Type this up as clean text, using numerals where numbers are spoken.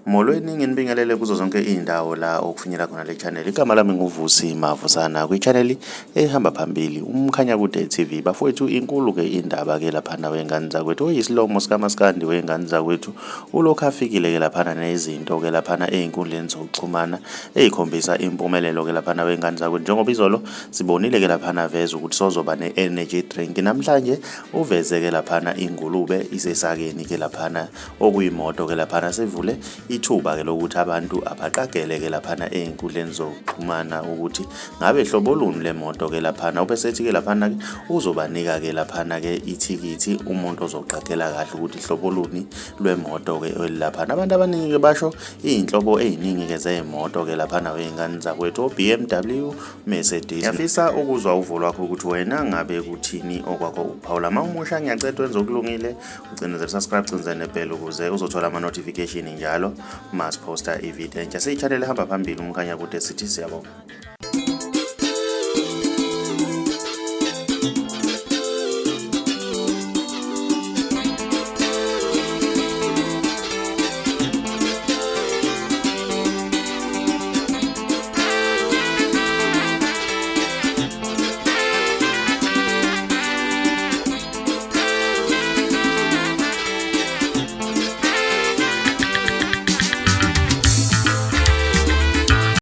Molweni nginibingelele kuzo zonke indawo la okufinyela khona le channel. Igama lami nguVusi Mavusana kwi-channel ehamba phambili umkhanya kude TV. Bafowethu inkulu ke indaba ke laphana wengane zakwethu oyisilomo sikaMaskandi wengane zakwethu ulokhu afikile ke laphana nezinto ke laphana einkundleni zokuxhumana ezikhombisa impumelelo ke laphana wengane zakwethu. Njengoba izolo sibonile ke laphana veza ukuthi sozoba ne-energy drink, namhlanje uveze ke laphana ingulube isesakeni ke laphana okuyimoto ke laphana sevule ithuba ke lokuthi abantu abaqagele ke laphana einkundleni zokuxhumana ukuthi ngabe hlobo luni lemoto ke laphana, ubesethi ke laphana ke uzobanika ke laphana ke ithikithi umuntu ozoqagela kahle ukuthi hlobo luni lwemoto ke laphana. Abantu abaningi ke basho inhlobo eziningi ke zemoto ke laphana wengane zakwethu, BMW, Mercedes. Ngiyafisa ukuzwa uvo lwakho ukuthi wena ngabe kuthini okwakho ukuphawula. Mawumusha ngiyacela wenze okulungile, ugcinezele subscribe, ugcinezele nebell ukuze uzothola ama notification njalo mas posta ivideo entsha. Seyichanele hamba phambili umkhanya kude sithi siyabonga.